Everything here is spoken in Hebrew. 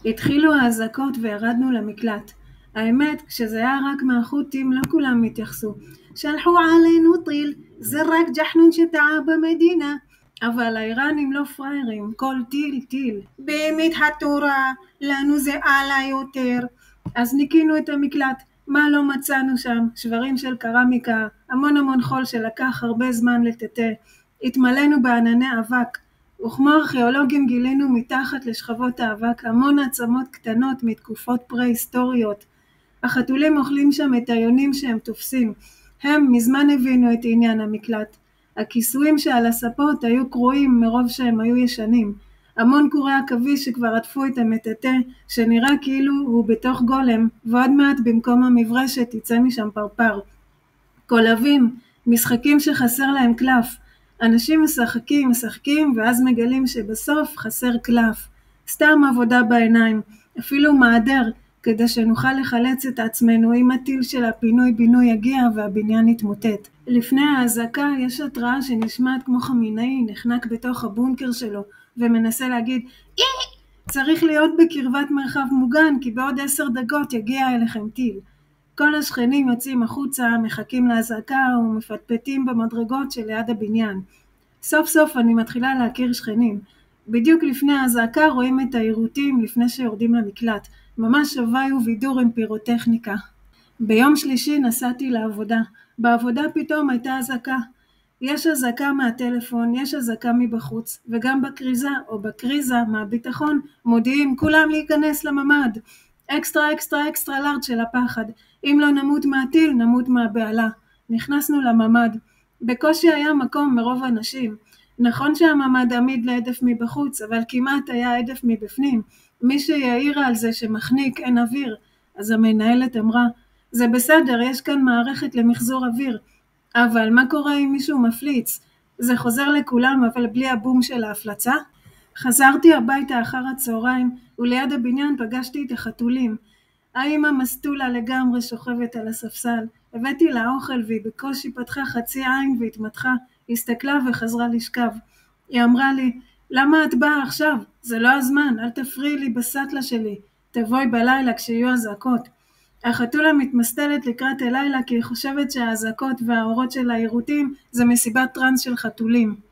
התחילו האזעקות וירדנו למקלט. האמת, כשזה היה רק מהחות'ים לא כולם התייחסו. שלחו עלינו טיל, זה רק ג'חנון שטעה במדינה. אבל האיראנים לא פריירים, כל טיל טיל. באמת התורה, לנו זה עלה יותר. אז ניקינו את המקלט. מה לא מצאנו שם? שברים של קרמיקה, המון חול שלקח הרבה זמן לטאטא. התמלאנו בענני אבק. וכמו ארכיאולוגים גילינו מתחת לשכבות האבק המון עצמות קטנות מתקופות פרה-היסטוריות. החתולים אוכלים שם את היונים שהם תופסים. הם מזמן הבינו את עניין המקלט. הכיסויים שעל הספות היו קרועים מרוב שהם היו ישנים. המון קורי עכביש שכבר עטפו את המטאטא, שנראה כאילו הוא בתוך גולם, ועוד מעט במקום המברשת יצא משם פרפר. קולבים, משחקים שחסר להם קלף. אנשים משחקים ואז מגלים שבסוף חסר קלף. סתם עבודה בעיניים, אפילו מעדר, כדי שנוכל לחלץ את עצמנו אם הטיל של הפינוי בינוי יגיע והבניין יתמוטט. לפני האזעקה יש התראה שנשמעת כמו חמינאי נחנק בתוך הבונקר שלו ומנסה להגיד צריך להיות בקרבת מרחב מוגן כי בעוד 10 דקות יגיע אליכם טיל. כל השכנים יוצאים החוצה, מחכים להזעקה ומפטפטים במדרגות שליד הבניין. סוף סוף אני מתחילה להכיר שכנים. בדיוק לפני ההזעקה רואים את העירותים לפני שיורדים למקלט. ממש הוואי ובידור עם פירוטכניקה. ביום שלישי נסעתי לעבודה. בעבודה פתאום הייתה הזעקה. יש הזעקה מהטלפון, יש הזעקה מבחוץ, וגם בקריזה או בקריזה מהביטחון מודיעים כולם להיכנס לממד. אקסטרה לארד של הפחד. אם לא נמות מהטיל, נמות מהבעלה. נכנסנו לממד. בקושי היה מקום מרוב אנשים. נכון שהממד עמיד להדף מבחוץ, אבל כמעט היה הדף מבפנים. מי שיעיר על זה שמחניק אין אוויר. אז המנהלת אמרה, זה בסדר, יש כאן מערכת למחזור אוויר. אבל מה קורה אם מישהו מפליץ? זה חוזר לכולם, אבל בלי הבום של ההפלצה? חזרתי הביתה אחר הצהריים, וליד הבניין פגשתי את החתולים. האמא מסטולה לגמרי שוכבת על הספסל. הבאתי לה אוכל והיא בקושי פתחה חצי עין והתמתחה, הסתכלה וחזרה לשכב. היא אמרה לי, למה את באה עכשיו? זה לא הזמן, אל תפריעי לי בסטלה שלי. תבואי בלילה כשיהיו הזעקות. החתולה מתמסטלת לקראת הלילה כי היא חושבת שההזעקות והאורות של העירותים זה מסיבת טרנס של חתולים.